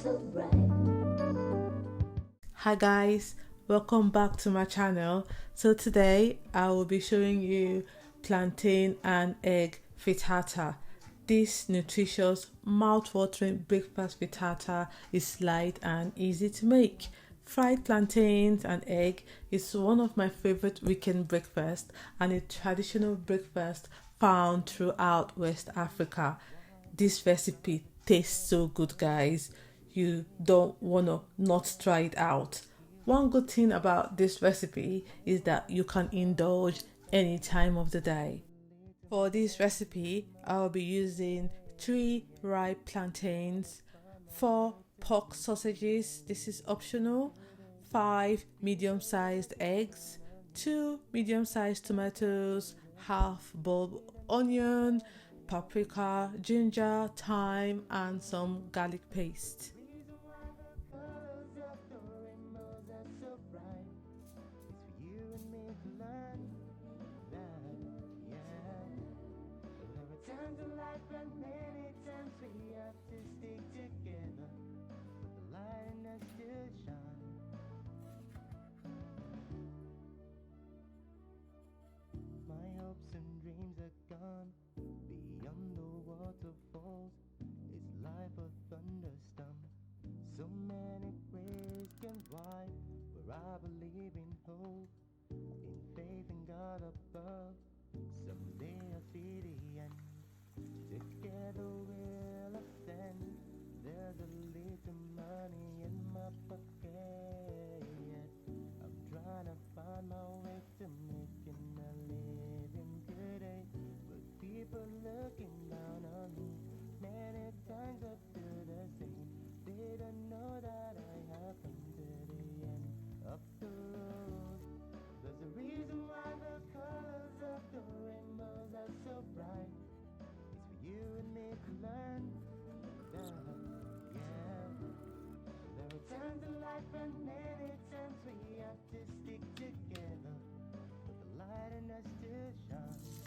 so bright. Hi guys, welcome back to my channel. So today I will be showing you plantain and egg frittata. This nutritious, mouth-watering breakfast frittata is light and easy to make. Fried plantains and egg is one of my favorite weekend breakfasts and a traditional breakfast found throughout West Africa. This recipe tastes so good, guys. You don't want to not try it out. One good thing about this recipe is that you can indulge any time of the day. For this recipe, I'll be using 3 ripe plantains, 4 pork sausages, this is optional, 5 medium-sized eggs, 2 medium-sized tomatoes, half bulb onion, paprika, ginger, thyme, and some garlic paste. Beyond the waterfalls, it's life a thunderstorm. So many questions why, where I believe in hope, in faith in God above. Someday I'll see the end. Together we'll ascend. There's a little money in my pocket. I'm trying to find my way to making a living today. People looking down on me. Many times I do the same. They don't know that I have come to the end of the road. There's a reason why the colors of the rainbows are so bright. It's for you and me to learn. Yeah. There are times in life and many times we have to stick together, but the light in us still shines.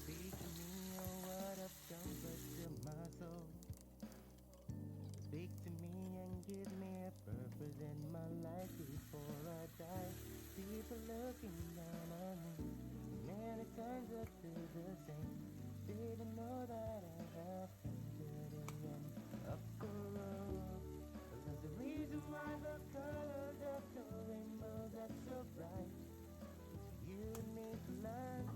Speak to me, oh, what I've done but to my soul. Speak to me and give me a purpose in my life before I die. People looking down on me. Many times I do the same. They don't know that I have come to the end of the road. But there's a reason why the colors of the rainbows are so bright. It's for you and me to learn.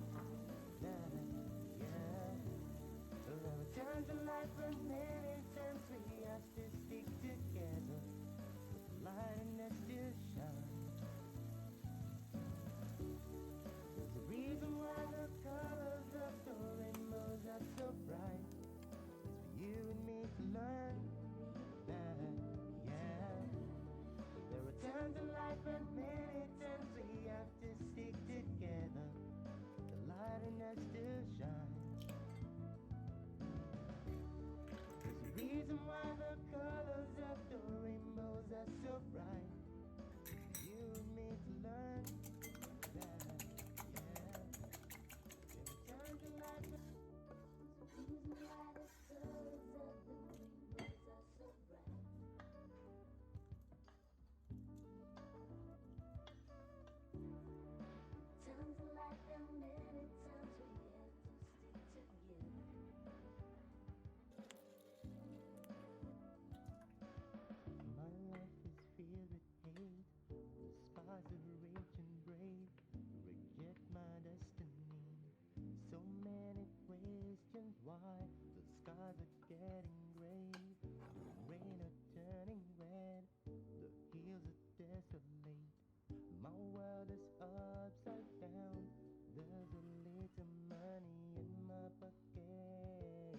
There are times in life when many times we have to stick together, but the light in us still shines. There's a reason why the colors of the rainbows are so bright. It's for you and me to learn that, There are times in life when many times we have to stick together, but the light in us still shines. Reason why the colors of the rainbows are so bright. You and me to learn that, There are times in life. Reason why the colors of the rainbows are so bright. Times in life and many times we have to stick together. Why the skies are getting gray, the rain are turning red, the hills are desolate, my world is upside down. There's a little money in my pocket,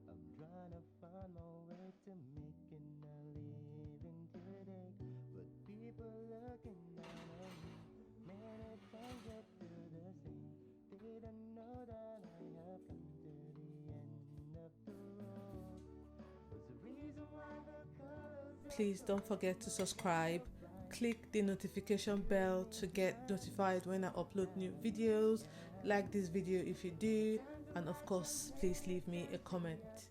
I'm trying to find my way to making a living today, but people looking down on me. Many times I do the same. They don't know that I have come to the end of the road. There's a reason why the colors. Please don't forget to subscribe. Click the notification bell to get notified when I upload new videos. Like this video if you do, and of course please leave me a comment.